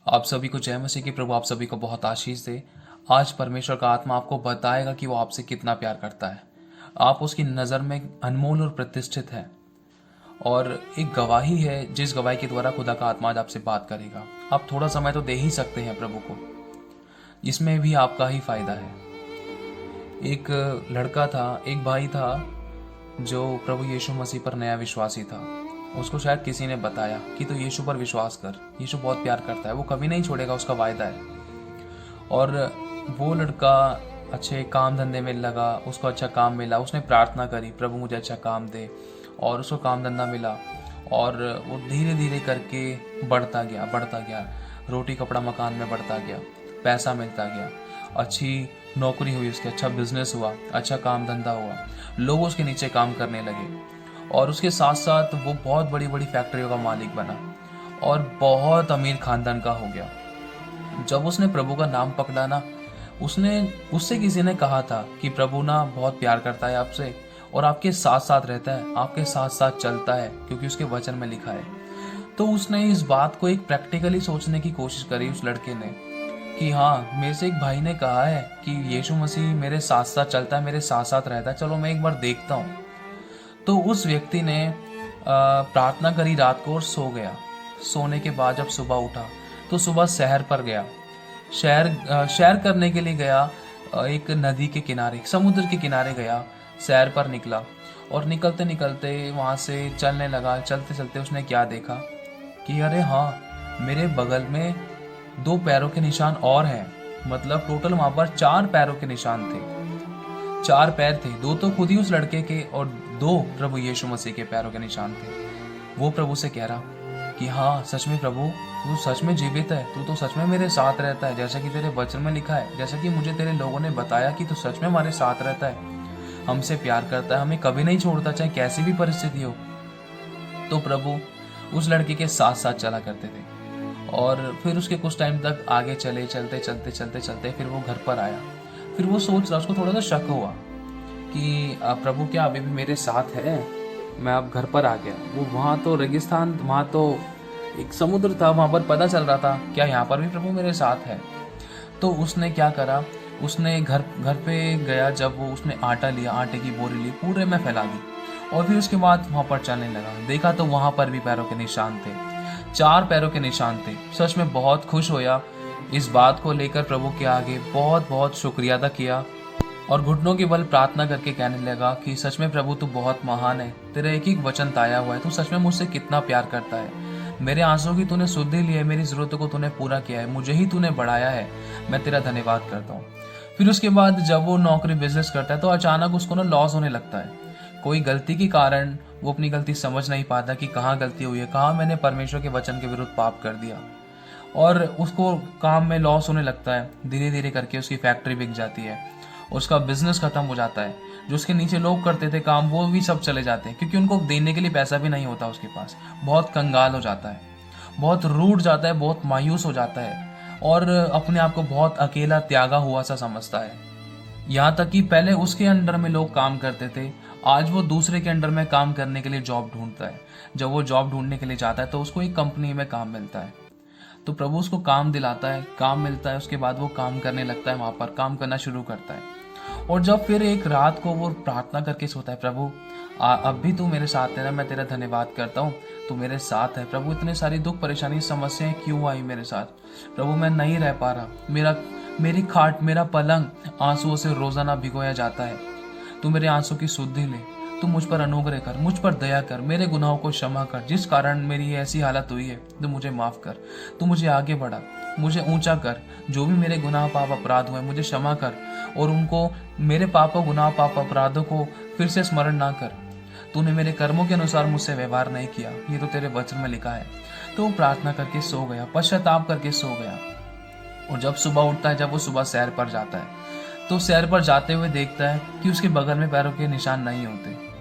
आप सभी को जय मसीह की। प्रभु आप सभी को बहुत आशीष दे। आज परमेश्वर का आत्मा आपको बताएगा कि वो आपसे कितना प्यार करता है। आप उसकी नज़र में अनमोल और प्रतिष्ठित है, और एक गवाही है जिस गवाही के द्वारा खुदा का आत्मा आज आपसे बात करेगा। आप थोड़ा समय तो दे ही सकते हैं प्रभु को, इसमें भी आपका ही फायदा है। एक लड़का था, एक भाई था जो प्रभु यीशु मसीह पर नया विश्वासी था। उसको शायद किसी ने बताया कि तू यीशु पर विश्वास कर, यीशु बहुत प्यार करता है, वो कभी नहीं छोड़ेगा, उसका वायदा है। और वो लड़का अच्छे काम धंधे में लगा, उसको अच्छा काम मिला, उसने प्रार्थना करी प्रभु मुझे अच्छा काम दे, और उसको काम धंधा मिला। और वो धीरे धीरे करके बढ़ता गया, रोटी कपड़ा मकान में बढ़ता गया, पैसा मिलता गया, अच्छी नौकरी हुई उसकी, अच्छा बिजनेस हुआ, अच्छा काम धंधा हुआ, लोग उसके नीचे काम करने लगे। और उसके साथ साथ वो बहुत बड़ी बड़ी फैक्ट्रियों का मालिक बना और बहुत अमीर खानदान का हो गया। जब उसने प्रभु का नाम पकड़ा ना, उससे किसी ने कहा था कि प्रभु ना बहुत प्यार करता है आपसे और आपके साथ साथ रहता है, आपके साथ साथ चलता है, क्योंकि उसके वचन में लिखा है। तो उसने इस बात को एक प्रैक्टिकली सोचने की कोशिश करी उस लड़के ने, कि हाँ, मेरे से एक भाई ने कहा है कि यीशु मसीह मेरे साथ साथ चलता है, मेरे साथ साथ रहता है, चलो मैं एक बार देखता हूँ। तो उस व्यक्ति ने प्रार्थना करी रात को और सो गया। सोने के बाद जब सुबह उठा तो सुबह शहर पर गया, शहर करने के लिए गया। एक नदी के किनारे, समुद्र के किनारे गया, सैर पर निकला। और निकलते निकलते वहाँ से चलने लगा। चलते चलते उसने क्या देखा कि अरे हाँ, मेरे बगल में 2 पैरों के निशान और हैं। मतलब टोटल वहाँ पर 4 पैरों के निशान थे। 4 पैर थे, 2 तो खुद ही उस लड़के के और 2 प्रभु यीशु मसीह के पैरों के निशान थे। वो प्रभु से कह रहा कि हाँ, सच में प्रभु, तू सच में जीवित है, तू तो सच में मेरे साथ रहता है, जैसा कि तेरे वचन में लिखा है, जैसा कि मुझे तेरे लोगों ने बताया कि तू सच में हमारे साथ रहता है, हमसे प्यार करता है, हमें कभी नहीं छोड़ता, चाहे कैसी भी परिस्थिति हो। तो प्रभु उस लड़के के साथ साथ चला करते थे। और फिर उसके कुछ टाइम तक आगे चले, चलते फिर वो घर पर आया। फिर वो सोच रहा, उसको थोड़ा सा शक हुआ कि प्रभु क्या अभी भी मेरे साथ है। मैं अब घर पर आ गया। वो वहाँ तो रेगिस्तान, वहाँ तो एक समुद्र था, वहाँ पर पता चल रहा था क्या यहाँ पर भी प्रभु मेरे साथ है। तो उसने क्या करा, उसने घर पे गया। जब वो उसने आटा लिया, आटे की बोरी ली, पूरे में फैला दी, और फिर उसके बाद वहाँ पर चलने लगा। देखा तो वहाँ पर भी पैरों के निशान थे, 4 पैरों के निशान थे। सच में बहुत खुश होया। इस बात को लेकर प्रभु के आगे बहुत बहुत शुक्रिया अदा किया और घुटनों के बल प्रार्थना करके कहने लगा कि सच में प्रभु तू बहुत महान है, तेरा एक एक वचन ताया हुआ है, तू सच में मुझसे कितना प्यार करता है। मेरे आंसुओं की तूने सुध ली है, मेरी जरूरतों को तूने पूरा किया है, मुझे ही तूने बढ़ाया है, मैं तेरा धन्यवाद करता हूँ। फिर उसके बाद जब वो नौकरी बिजनेस करता है तो अचानक उसको ना लॉस होने लगता है। कोई गलती के कारण वो अपनी गलती समझ नहीं पाता कि कहाँ गलती हुई है, कहाँ मैंने परमेश्वर के वचन के विरुद्ध पाप कर दिया। और उसको काम में लॉस होने लगता है। धीरे धीरे करके उसकी फैक्ट्री बिक जाती है, उसका बिजनेस खत्म हो जाता है। जो उसके नीचे लोग करते थे काम, वो भी सब चले जाते हैं, क्योंकि उनको देने के लिए पैसा भी नहीं होता उसके पास। बहुत कंगाल हो जाता है, बहुत रूठ जाता है, बहुत मायूस हो जाता है, और अपने आप को बहुत अकेला, त्यागा हुआ सा समझता है। यहाँ तक कि पहले उसके अंडर में लोग काम करते थे, आज वो दूसरे के अंडर में काम करने के लिए जॉब ढूंढता है। जब वो जॉब ढूंढने के लिए जाता है तो उसको एक कंपनी में काम मिलता है। तो प्रभु उसको काम दिलाता है, काम मिलता है, उसके बाद वो काम करने लगता है, वहाँ पर काम करना शुरू करता है। और जब फिर एक रात को वो प्रार्थना करके सोता है, प्रभु अब भी तू मेरे साथ है ना, मैं तेरा धन्यवाद करता हूँ, तू मेरे साथ है। प्रभु इतने सारी दुख परेशानी समस्याएं क्यों आई मेरे साथ, प्रभु मैं नहीं रह पा रहा, मेरी खाट, मेरा पलंग आंसुओं से रोजाना भिगोया जाता है। तू मेरे आंसू की सुधि ले, तू मुझ पर अनुग्रह कर, मुझ पर दया कर, मेरे गुनाहों को क्षमा कर, जिस कारण मेरी ऐसी हालत हुई है तू मुझे माफ कर, तू मुझे आगे बढ़ा, मुझे ऊंचा कर। जो भी मेरे गुनाह पाप अपराध हुए मुझे क्षमा कर, और उनको, मेरे पापों गुनाह पाप अपराधों को फिर से स्मरण ना कर। तूने मेरे कर्मों के अनुसार मुझसे व्यवहार नहीं किया, ये तो तेरे वचन में लिखा है। तो वो प्रार्थना करके सो गया, पश्चाताप करके सो गया। और जब सुबह उठता है, जब वो सुबह सैर पर जाता है, तो सैर पर जाते हुए देखता है कि उसके बगल में पैरों के निशान नहीं होते।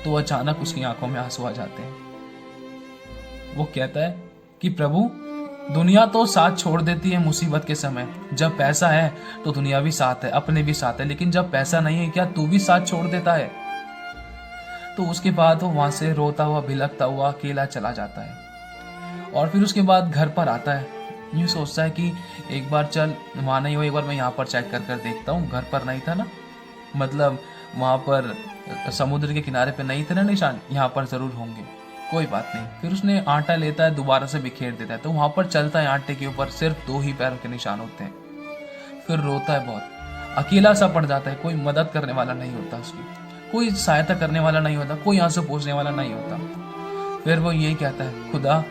तो अचानक उसकी आंखों में आंसू आ जाते हैं। वो कहता है कि प्रभु, दुनिया तो साथ छोड़ देती है मुसीबत के समय, जब पैसा है तो दुनिया भी साथ है, अपने भी साथ है, लेकिन जब पैसा नहीं है क्या तू भी साथ छोड़ देता है। तो उसके बाद वो वहां से रोता हुआ, भिलकता हुआ अकेला चला जाता है। और फिर उसके बाद घर पर आता है। यूँ सोचता है कि एक बार चल वहाँ नहीं हो, एक बार मैं यहाँ पर चेक कर कर देखता हूँ, घर पर नहीं था ना, मतलब वहाँ पर समुद्र के किनारे पे नहीं थे ना निशान, यहाँ पर ज़रूर होंगे, कोई बात नहीं। फिर उसने आटा लेता है, दोबारा से बिखेर देता है, तो वहाँ पर चलता है, आटे के ऊपर सिर्फ 2 ही पैरों के निशान होते हैं। फिर रोता है बहुत, अकेला सा पड़ जाता है, कोई मदद करने वाला नहीं होता उसकी, कोई सहायता करने वाला नहीं होता, कोई आंसू पोंछने वाला नहीं होता। फिर वो यही कहता है, खुदा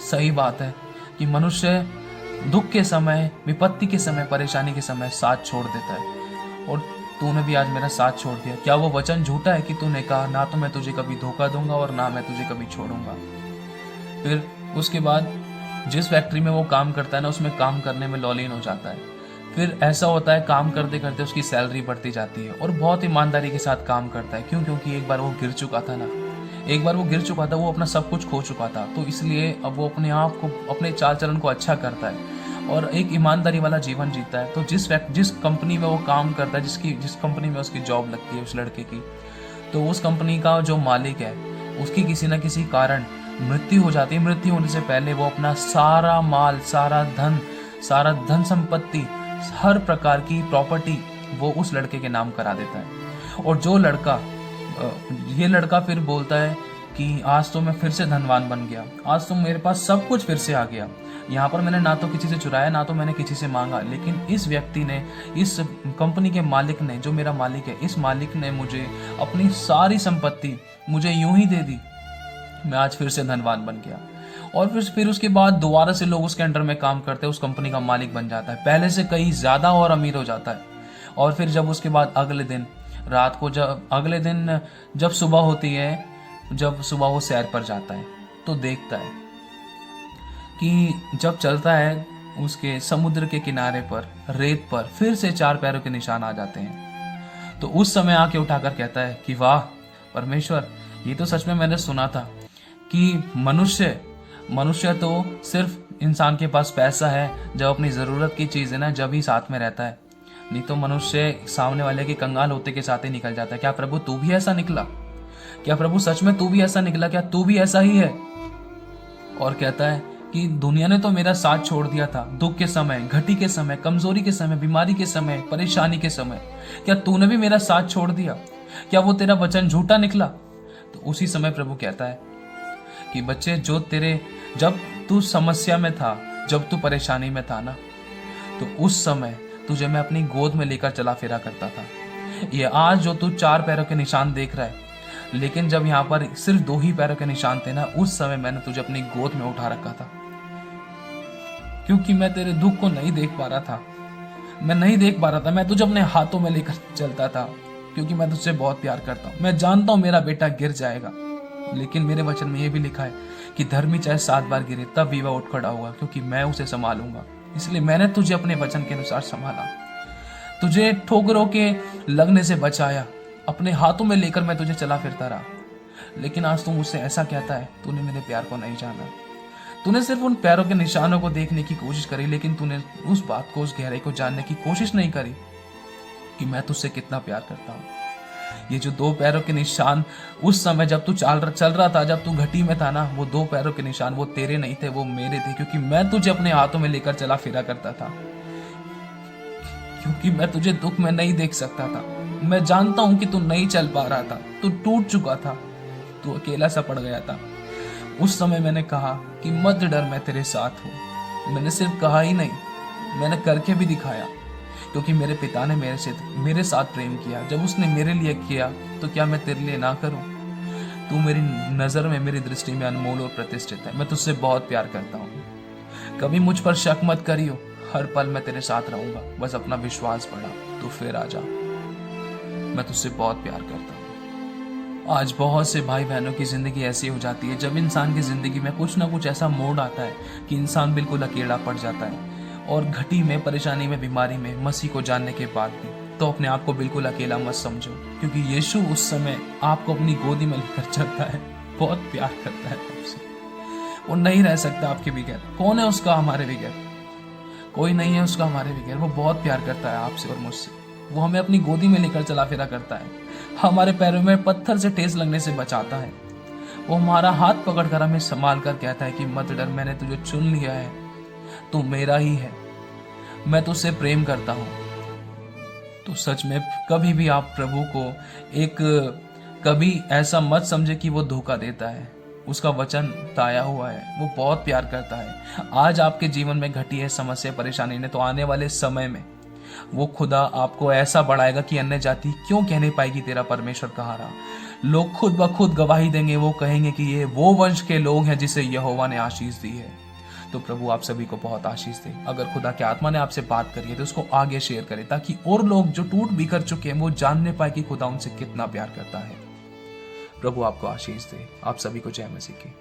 सही बात है कि मनुष्य दुख के समय, विपत्ति के समय, परेशानी के समय साथ छोड़ देता है, और तूने भी आज मेरा साथ छोड़ दिया। क्या वो वचन झूठा है कि तूने कहा ना तो मैं तुझे कभी धोखा दूंगा और ना मैं तुझे कभी छोड़ूंगा। फिर उसके बाद जिस फैक्ट्री में वो काम करता है ना, उसमें काम करने में लॉलीन हो जाता है। फिर ऐसा होता है, काम करते करते उसकी सैलरी बढ़ती जाती है और बहुत ईमानदारी के साथ काम करता है। क्यों? क्योंकि एक बार वो गिर चुका था ना, एक बार वो गिर चुका था, वो अपना सब कुछ खो चुका था, तो इसलिए अब वो अपने आप को, अपने चाल चलन को अच्छा करता है और एक ईमानदारी वाला जीवन जीता है। तो जिस कंपनी में वो काम करता है, जिस कंपनी में उसकी जॉब लगती है उस लड़के की, तो उस कंपनी का जो मालिक है उसकी किसी न किसी कारण मृत्यु हो जाती है। मृत्यु होने से पहले वो अपना सारा माल, सारा धन संपत्ति, हर प्रकार की प्रॉपर्टी वो उस लड़के के नाम करा देता है। और जो लड़का, ये लड़का फिर बोलता है कि आज तो मैं फिर से धनवान बन गया, आज तो मेरे पास सब कुछ फिर से आ गया। यहाँ पर मैंने ना तो किसी से चुराया, ना तो मैंने किसी से मांगा, लेकिन इस व्यक्ति ने, इस कंपनी के मालिक ने, जो मेरा मालिक है, इस मालिक ने मुझे अपनी सारी संपत्ति मुझे यूं ही दे दी। मैं आज फिर से धनवान बन गया। और फिर उसके बाद दोबारा से लोग उसके अंडर में काम करते हैं, उस कंपनी का मालिक बन जाता है, पहले से कहीं ज़्यादा और अमीर हो जाता है। और फिर जब उसके बाद अगले दिन रात को, जब सुबह होती है, जब सुबह वो सैर पर जाता है, तो देखता है कि जब चलता है उसके समुद्र के किनारे पर, रेत पर फिर से 4 पैरों के निशान आ जाते हैं। तो उस समय आके उठाकर कहता है कि वाह परमेश्वर, ये तो सच में मैंने सुना था कि मनुष्य तो सिर्फ इंसान के पास पैसा है, जब अपनी ज़रूरत की चीज़ है ना, जब ही साथ में रहता है, नहीं तो मनुष्य सामने वाले के कंगाल होते के साथ ही निकल जाता है। क्या प्रभु तू भी ऐसा निकला? क्या प्रभु सच में तू भी ऐसा निकला? क्या तू भी ऐसा ही है? और कहता है कि दुनिया ने तो मेरा साथ छोड़ दिया था, दुख के समय, घटी के समय, कमजोरी के समय, बीमारी के समय, परेशानी के समय। क्या तूने भी मेरा साथ छोड़ दिया? क्या वो तेरा वचन झूठा निकला? तो उसी समय प्रभु कहता है कि बच्चे, जब तू समस्या में था, जब तू परेशानी में था ना, तो उस समय तुझे मैं अपनी गोद में लेकर चला फिरा करता था। ये आज जो तू 4 पैरों के निशान देख रहा है, लेकिन जब यहाँ पर सिर्फ 2 ही पैरों के निशान थे ना, उस समय मैंने तुझे अपनी गोद में उठा रखा था, क्योंकि मैं तेरे दुख को नहीं देख पा रहा था, मैं तुझे अपने हाथों में लेकर चलता था, क्योंकि मैं तुझसे बहुत प्यार करता हूँ। मैं जानता हूँ मेरा बेटा गिर जाएगा, लेकिन मेरे वचन में ये भी लिखा है कि धर्मी चाहे 7 बार गिरे तब भी वह उठ खड़ा होगा, क्योंकि मैं उसे संभालूंगा। इसलिए मैंने तुझे अपने वचन के अनुसार संभाला, तुझे ठोकरों के लगने से बचाया, अपने हाथों में लेकर मैं तुझे चला फिरता रहा। लेकिन आज तू मुझसे ऐसा कहता है, तूने मेरे प्यार को नहीं जाना। तूने सिर्फ उन पैरों के निशानों को देखने की कोशिश करी, लेकिन तूने उस बात को, उस गहराई को जानने की कोशिश नहीं करी कि मैं तुझसे कितना प्यार करता हूँ। ये जो 2 पैरों के निशान उस समय जब तू चल रहा था, जब तू घटी में था ना, वो 2 पैरों के निशान वो तेरे नहीं थे, वो मेरे थे, क्योंकि मैं तुझे अपने हाथों में लेकर चला फिरा करता था, क्योंकि मैं तुझे दुख में नहीं देख सकता था। मैं जानता हूं कि तू नहीं चल पा रहा था, तू टूट चुका था, तू अकेला सा पड़ गया था। उस समय मैंने कहा कि मत डर, मैं तेरे साथ हूं। मैंने सिर्फ कहा ही नहीं, मैंने करके भी दिखाया, क्योंकि मेरे पिता ने मेरे साथ प्रेम किया। जब उसने मेरे लिए किया, तो क्या मैं तेरे लिए ना करूं? तू मेरी नज़र में, मेरी दृष्टि में अनमोल और प्रतिष्ठित है। मैं तुझसे बहुत प्यार करता हूं, कभी मुझ पर शक मत करियो, हर पल मैं तेरे साथ रहूंगा। बस अपना विश्वास बढ़ा, तू फिर आ जा, मैं तुझसे बहुत प्यार करता हूँ। आज बहुत से भाई बहनों की ज़िंदगी ऐसी हो जाती है, जब इंसान की ज़िंदगी में कुछ ना कुछ ऐसा मोड़ आता है कि इंसान बिल्कुल अकेला पड़ जाता है, और घटी में, परेशानी में, बीमारी में मसीह को जानने के बाद भी तो अपने आप को बिल्कुल अकेला मत समझो, क्योंकि यीशु उस समय आपको अपनी गोदी में लेकर चलता है, बहुत प्यार करता है आपसे। वो नहीं रह सकता आपके बगैर। कौन है उसका हमारे बगैर? कोई नहीं है उसका हमारे बगैर। वो बहुत प्यार करता है आपसे और मुझसे। वो हमें अपनी गोदी में लेकर चला फिरा करता है, हमारे पैरों में पत्थर से ठेस लगने से बचाता है। वो हमारा हाथ पकड़कर हमें संभाल कर कहता है कि मत डर, मैंने तुझे चुन लिया है, तू मेरा ही है, मैं तुझसे प्रेम करता हूँ। तो सच में कभी भी आप प्रभु को कभी ऐसा मत समझे कि वो धोखा देता है। उसका वचन ताया हुआ है, वो बहुत प्यार करता है। आज आपके जीवन में घटी है समस्या परेशानी ने, तो आने वाले समय में वो खुदा आपको ऐसा बढ़ाएगा कि अन्य जाति क्यों कहने पाएगी तेरा परमेश्वर कहाँ रहा। लोग खुद ब खुद गवाही देंगे, वो कहेंगे कि ये वो वंश के लोग हैं जिसे यहोवा ने आशीष दी है। तो प्रभु आप सभी को बहुत आशीष दे। अगर खुदा के आत्मा ने आपसे बात करी है तो उसको आगे शेयर करें, ताकि और लोग जो टूट बिखर चुके हैं वो जानने पाए कि खुदा उनसे कितना प्यार करता है। प्रभु आपको आशीष दे। आप सभी को जय मसीह की।